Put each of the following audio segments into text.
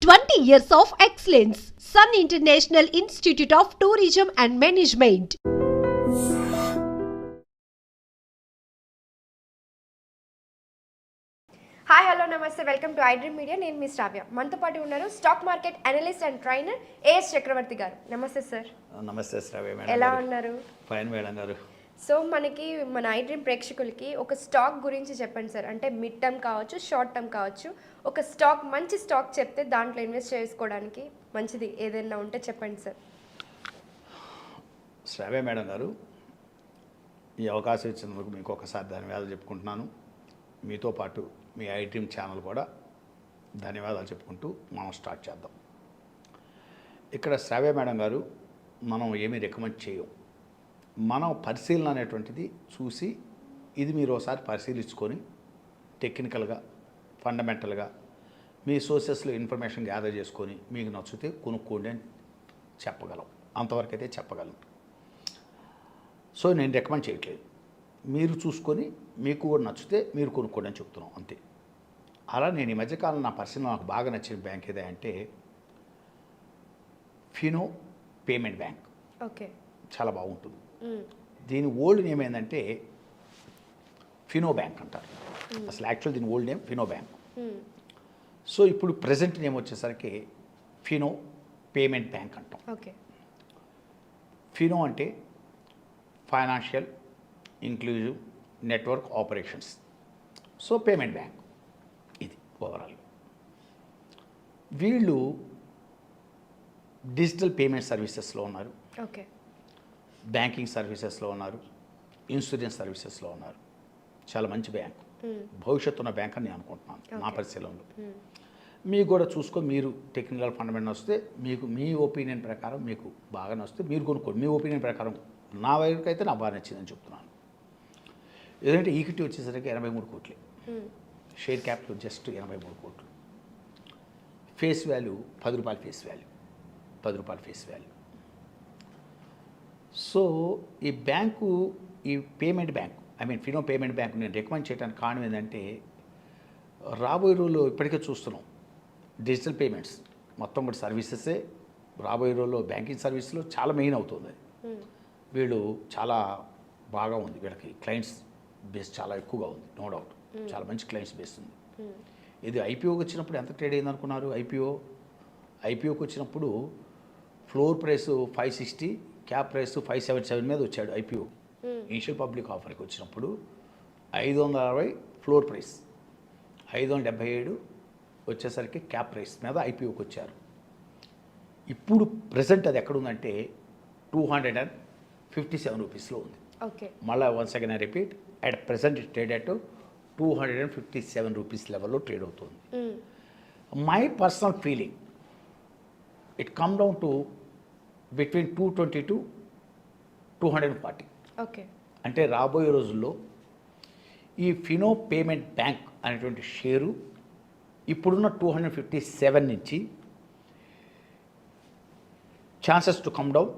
20 years of excellence. Sun International Institute of Tourism and Management. Hi hello నమస్తే welcome to iDream Media. నేను మీ శ్రావ్య. మనతో పాటు ఉన్నారు stock market analyst and trainer AS Chakravarthy garu. నమస్తే sir. నమస్తే శ్రావ్య మేడం. ఎలా ఉన్నారు? ఫైన్ మేడం గారు. సో మన ఐడ్రీమ్ ప్రేక్షకులకి ఒక స్టాక్ గురించి చెప్పండి సార్. అంటే మిడ్ టర్మ్ కావచ్చు, షార్ట్ టర్మ్ కావచ్చు, ఒక స్టాక్ మంచి స్టాక్ చెప్తే దాంట్లో ఇన్వెస్ట్ చేసుకోవడానికి మంచిది ఏదైనా ఉంటే చెప్పండి సార్. శ్రావ్య మేడం గారు, ఈ అవకాశం ఇచ్చినందుకు మీకు ఒకసారి ధన్యవాదాలు చెప్పుకుంటున్నాను. మీతో పాటు మీ ఐడ్రీమ్ ఛానల్ కూడా ధన్యవాదాలు చెప్పుకుంటూ మనం స్టార్ట్ చేద్దాం. ఇక్కడ శ్రావ్య మేడం గారు, మనం ఏమీ రికమెండ్ చేయం. మనం పరిశీలన అనేటువంటిది చూసి ఇది మీరు ఒకసారి పరిశీలించుకొని టెక్నికల్గా ఫండమెంటల్గా మీ సోర్సెస్లో ఇన్ఫర్మేషన్ గ్యాదర్ చేసుకొని మీకు నచ్చితే కొనుక్కోండి అని చెప్పగలం. అంతవరకు అయితే చెప్పగలం. సో నేను రికమెండ్ చేయట్లేదు. మీరు చూసుకొని మీకు కూడా నచ్చితే మీరు కొనుక్కోండి అని చెప్తున్నాం అంతే. అలా నేను ఈ మధ్యకాలం నా పరిశీలన నాకు బాగా నచ్చిన బ్యాంక్ ఏదంటే ఫినో పేమెంట్ బ్యాంక్. ఓకే, చాలా బాగుంటుంది. దీని ఓల్డ్ నేమ్ ఏంటంటే ఫినో బ్యాంక్ అంటారు. అసలు యాక్చువల్ దీని old name Fino bank. So ఇప్పుడు ప్రజెంట్ నేమ్ వచ్చేసరికి ఫినో పేమెంట్ బ్యాంక్ అంటాం. ఓకే, ఫినో అంటే financial inclusive network operations. So payment bank ఇది ఓవరాల్. వీళ్ళు డిజిటల్ పేమెంట్ సర్వీసెస్లో ఉన్నారు, ఓకే, బ్యాంకింగ్ సర్వీసెస్లో ఉన్నారు, ఇన్సూరెన్స్ సర్వీసెస్లో ఉన్నారు. చాలా మంచి బ్యాంక్, భవిష్యత్తు ఉన్న బ్యాంక్ అని నేను అనుకుంటున్నాను నా పరిశీలనలో. మీకు కూడా చూసుకొని మీరు టెక్నికల్ ఫండమెంట్ వస్తే మీకు మీ ఒపీనియన్ ప్రకారం మీకు బాగా నచ్చితే మీరు కొనుక్కోండి. మీ ఒపీనియన్ ప్రకారం నా వైపు అయితే నాకు బాగా నచ్చిందని చెప్తున్నాను. ఏదంటే ఈక్విటీ వచ్చేసరికి 83 కోట్లు, షేర్ క్యాపిటల్ జస్ట్ 83 కోట్లు, ఫేస్ వాల్యూ 10 రూపాయలు, ఫేస్ వాల్యూ 10 రూపాయలు ఫేస్ వాల్యూ. సో ఈ బ్యాంకు, ఈ payment bank, Fino payment bank నేను రికమెండ్ చేయడానికి కారణం ఏంటంటే రాబోయే రోజుల్లో ఇప్పటికే చూస్తున్నాం డిజిటల్ పేమెంట్స్ మొత్తం కూడా సర్వీసెసే రాబోయే రోజుల్లో బ్యాంకింగ్ సర్వీస్లో చాలా మెయిన్ అవుతుంది. వీళ్ళు చాలా బాగా ఉంది, వీళ్ళకి క్లయింట్స్ బేస్ చాలా ఎక్కువగా ఉంది, నో డౌట్. చాలా మంచి క్లయింట్స్ బేస్ ఉంది. ఇది ఐపీఓకి వచ్చినప్పుడు ఎంత ట్రేడ్ అయింది అనుకున్నారు? ఐపీఓకి వచ్చినప్పుడు ఫ్లోర్ ప్రైస్ 560, క్యాప్ ప్రైస్ 577 మీద వచ్చాడు ఐపీఓ. ఇనిషియల్ పబ్లిక్ ఆఫర్కి వచ్చినప్పుడు 560 ఫ్లోర్ ప్రైస్, 577 వచ్చేసరికి క్యాప్ ప్రైస్ మీద ఐపీఓకి వచ్చారు. ఇప్పుడు ప్రజెంట్ అది ఎక్కడుందంటే 257 రూపీస్లో ఉంది. ఓకే, మళ్ళీ once again I repeat, at present trade at 257 rupees లెవెల్లో ట్రేడ్ అవుతుంది. My personal feeling, it come down to between 220 to 240. Okay, అంటే రాబోయే రోజుల్లో ఈ ఫినో పేమెంట్ బ్యాంక్ అనేటువంటి షేరు ఇప్పుడున్న 257 నుంచి chances to come down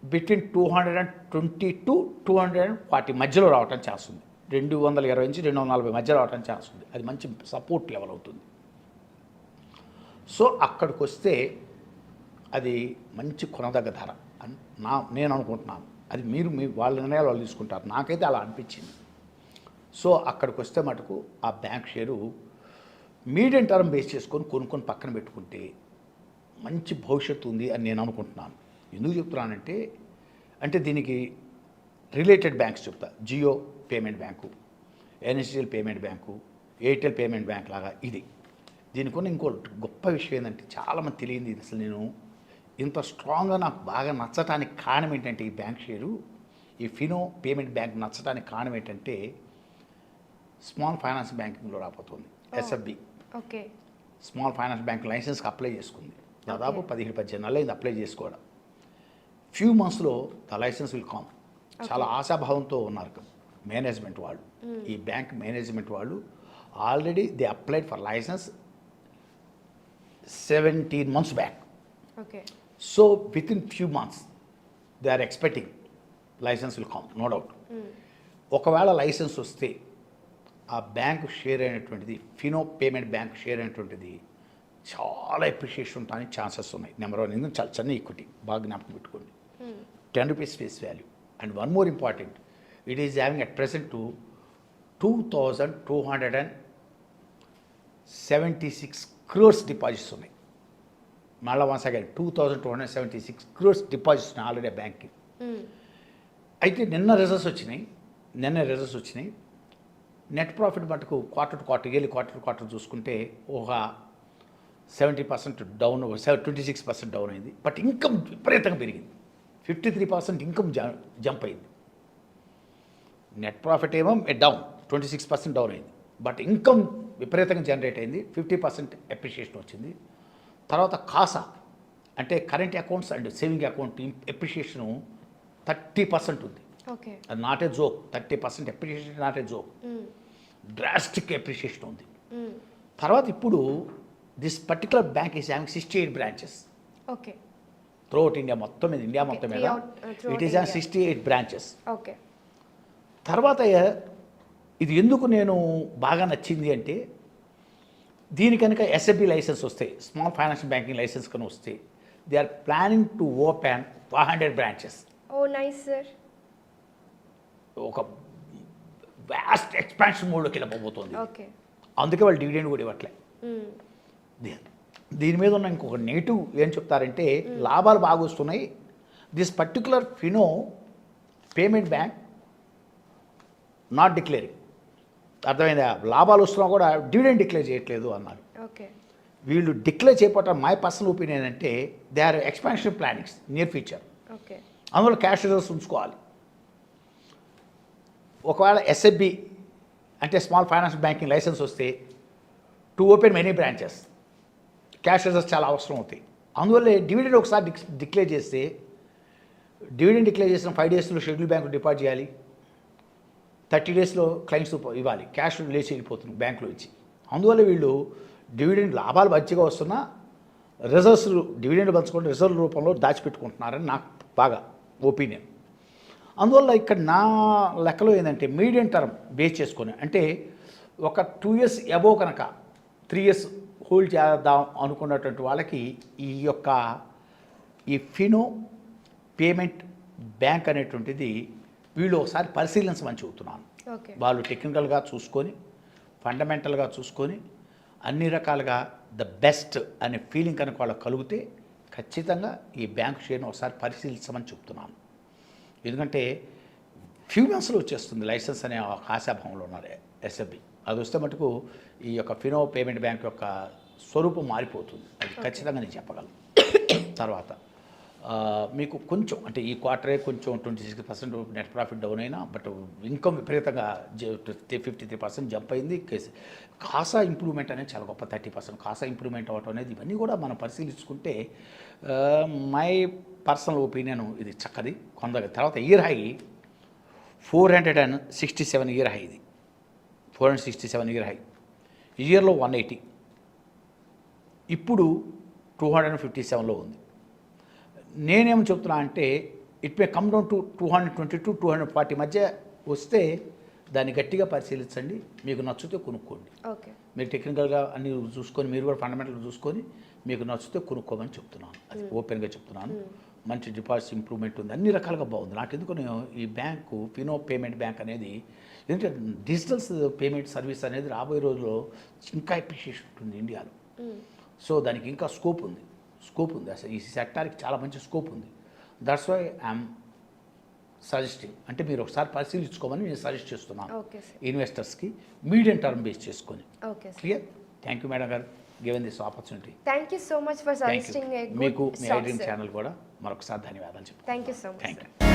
between 220 to 240 మధ్యలో రావటం ఛాన్స్ ఉంది. 220 నుంచి 240 మధ్య రావటం ఛాన్స్ ఉంది. అది మంచి సపోర్ట్ లెవెల్ అవుతుంది. సో అక్కడికి వస్తే అది మంచి కొనదగ్గ ధర అని నేను అనుకుంటున్నాను. అది మీ వాళ్ళ నిర్ణయాలు వాళ్ళు తీసుకుంటారు. నాకైతే అలా అనిపించింది. సో అక్కడికి వస్తే మటుకు ఆ bank share medium term base చేసుకొని కొనుక్కొని పక్కన పెట్టుకుంటే మంచి భవిష్యత్తు ఉంది అని నేను అనుకుంటున్నాను. ఎందుకు చెప్తున్నానంటే దీనికి రిలేటెడ్ బ్యాంక్స్ చెప్తా. Jio payment bank, NSDL payment bank, Airtel payment bank లాగా ఇది. దీనికి ఉన్న ఇంకో గొప్ప విషయం ఏంటంటే చాలామంది తెలియంది. అసలు నేను ఇంత స్ట్రాంగ్గా నాకు బాగా నచ్చటానికి కారణం ఏంటంటే ఈ బ్యాంక్ షేరు, ఈ ఫినో పేమెంట్ బ్యాంక్ నచ్చడానికి కారణం ఏంటంటే స్మాల్ ఫైనాన్స్ బ్యాంకింగ్లో రాబోతుంది. SFB, okay, small finance bank లైసెన్స్కి అప్లై చేసుకుంది. దాదాపు 17-18 నెలలు అయింది అప్లై చేసుకోవడం. ఫ్యూ మంత్స్లో ద లైసెన్స్ విల్ కమ్. చాలా ఆశాభావంతో ఉన్నారు మేనేజ్మెంట్ వాళ్ళు. ఈ బ్యాంక్ మేనేజ్మెంట్ వాళ్ళు already they applied for license 17 months back. Okay, so within few months they are expecting license will come, no doubt. ఒకవేళ లైసెన్స్ వస్తే ఆ బ్యాంకు షేర్ అయినటువంటిది, Fino payment bank share అయినటువంటిది చాలా ఎప్రిషియేషన్ ఉండడానికి ఛాన్సెస్ ఉన్నాయి. Number 1 ఎందుకంటే చాలా చిన్న ఈక్విటీ, బాగా జ్ఞాపకం పెట్టుకోండి. 10 rupees face value. And one more important, it is having at present to 2276 crores deposits ఉన్నాయి. మళ్ళీ వన్స్ అగైన్ 2276 crores డిపాజిట్స్ ఉన్నాయి ఆల్రెడీ బ్యాంక్కి. అయితే నిన్న రిజల్ట్స్ వచ్చినాయి. నెట్ ప్రాఫిట్ మటుకు క్వార్టర్ చూసుకుంటే ఒక 70% డౌన్, 26% డౌన్ అయింది. బట్ ఇన్కమ్ విపరీతంగా పెరిగింది. 53% ఇన్కమ్ జంప్ అయింది. నెట్ ప్రాఫిట్ ఏమో డౌన్, 26% డౌన్ అయింది. బట్ ఇన్కమ్ విపరీతంగా జనరేట్ అయింది. 50% అప్రిషియేషన్ వచ్చింది. తర్వాత కాసా అంటే current accounts and saving account appreciation 30% ఉంది. ఓకే, అది not a joke. 30% appreciation not a joke. Drastic appreciation ఉంది. తర్వాత ఇప్పుడు this particular bank is having 68 branches okay, throughout India మొత్తం మీద. It is having 68 branches. Okay. తర్వాత ఇది ఎందుకు నేను బాగా నచ్చింది అంటే, దీని కనుక ఎస్ఎఫ్బి లైసెన్స్ వస్తాయి, స్మాల్ ఫైనాన్షియల్ బ్యాంకింగ్ లైసెన్స్ కనుక వస్తే, they are planning to open 500 branches. Oh nice sir. ఒక వ్యాస్ట్ ఎక్స్పాన్షన్ మోడ్లోకి వెళ్ళిపోతుంది. ఓకే, అందుకే వాళ్ళు డివిడెండ్ కూడా ఇవ్వట్లే. దీని మీద ఉన్న ఇంకొక నెగిటివ్ ఏం చెప్తారంటే, లాభాలు బాగా వస్తున్నాయి. This particular Fino payment bank not declaring. అర్థమైందా? లాభాలు వస్తున్నా కూడా డివిడెండ్ డిక్లేర్ చేయట్లేదు అన్నారు. ఓకే, వీళ్ళు డిక్లేర్ చేయకపోవటం మై పర్సనల్ ఒపీనియన్ అంటే they are expansion plannings near future. Okay, అందులో క్యాష్ రిజర్వ్స్ ఉంచుకోవాలి. ఒకవేళ ఎస్ఎఫ్బి అంటే స్మాల్ ఫైనాన్స్ బ్యాంకింగ్ లైసెన్స్ వస్తే to open many branches, cash reserves చాలా అవసరం అవుతాయి. అందువల్ల డివిడెండ్ ఒకసారి డిక్లేర్ చేస్తే, డివిడెండ్ డిక్లేర్ చేసిన 5 డేస్లో షెడ్యూల్ బ్యాంకు డిపాజిట్ చేయాలి. 30 డేస్లో క్లయింట్స్ ఇవ్వాలి. క్యాష్ లేచి వెళ్ళిపోతుంది బ్యాంకులో ఇచ్చి. అందువల్ల వీళ్ళు డివిడెండ్ లాభాలు మంచిగా వస్తున్నా రిజర్వ్స్ డివిడెండ్ పంచుకుంటే రిజర్వ్ రూపంలో దాచిపెట్టుకుంటున్నారని నాకు బాగా ఒపీనియన్. అందువల్ల ఇక్కడ నా లెక్కలో ఏంటంటే మీడియం టర్మ్ బేస్ చేసుకొని, అంటే ఒక 2 years అబోవ్ కనుక 3 years హోల్డ్ చేద్దాం అనుకున్నటువంటి వాళ్ళకి ఈ ఫినో పేమెంట్ బ్యాంక్ అనేటువంటిది వీళ్ళు ఒకసారి పరిశీలించమని చెబుతున్నాను. ఓకే, వాళ్ళు టెక్నికల్గా చూసుకొని, ఫండమెంటల్గా చూసుకొని, అన్ని రకాలుగా ద బెస్ట్ అనే ఫీలింగ్ కనుక వాళ్ళకి కలిగితే ఖచ్చితంగా ఈ బ్యాంక్ షేర్ను ఒకసారి పరిశీలించమని చెప్తున్నాను. ఎందుకంటే ఫ్యూ మంత్స్లో వచ్చేస్తుంది లైసెన్స్ అనే ఒక ఆశాభావంలో ఉన్నారు ఎస్ఎఫ్బి. అది వస్తే మటుకు ఈ యొక్క ఫినో పేమెంట్ బ్యాంక్ యొక్క స్వరూపం మారిపోతుంది. అది ఖచ్చితంగా నేను చెప్పగలను. తర్వాత మీకు కొంచెం అంటే ఈ క్వార్టరే కొంచెం 26% నెట్ ప్రాఫిట్ డౌన్ అయినా, బట్ ఇన్కమ్ విపరీతంగా 53% జంప్ అయింది. కాసా ఇంప్రూవ్మెంట్ అనేది చాలా గొప్ప. 30% కాసా ఇంప్రూవ్మెంట్ అవ్వటం అనేది, ఇవన్నీ కూడా మనం పరిశీలించుకుంటే మై పర్సనల్ ఒపీనియన్ ఇది చక్కది కొందరు. తర్వాత ఇయర్ హై 467 ఇయర్ హై. ఇది 467 ఇయర్ హై. ఇయర్లో 180, ఇప్పుడు 257లో ఉంది. నేనేం చెప్తున్నా అంటే it may come down to 222 240 మధ్య వస్తే దాన్ని గట్టిగా పరిశీలించండి. మీకు నచ్చితే కొనుక్కోండి. ఓకే, మీరు టెక్నికల్గా అన్ని చూసుకొని, మీరు కూడా ఫండమెంటల్ చూసుకొని మీకు నచ్చితే కొనుక్కోమని చెప్తున్నాను. అది ఓపెన్గా చెప్తున్నాను. మంచి డిపాజిట్ ఇంప్రూవ్మెంట్ ఉంది, అన్ని రకాలుగా బాగుంది. నాకు ఎందుకు ఈ బ్యాంకు ఫినో పేమెంట్ బ్యాంక్ అనేది, ఎందుకంటే డిజిటల్ పేమెంట్ సర్వీస్ అనేది రాబోయే రోజుల్లో ఇంకా అప్రిషియేషన్ ఉంటుంది ఇండియాలో. సో దానికి ఇంకా స్కోప్ ఉంది. అసలు ఈ సెక్టార్కి చాలా మంచి స్కోప్ ఉంది. దట్స్ వై ఐఎమ్ సజెస్టింగ్, అంటే మీరు ఒకసారి పరిశీలించుకోమని నేను సజెస్ట్ చేస్తున్నాను ఇన్వెస్టర్స్కి, మీడియం టర్మ్ బేస్ చేసుకొని. క్లియర్? థ్యాంక్ యూ మేడం గారు, given this opportunity. Thank you so much for suggesting. మీకు మీ ఐడ్రీమ్ ఛానల్ కూడా మరొకసారి ధన్యవాదాలు చెప్తాను. Thank you so much. Thank you.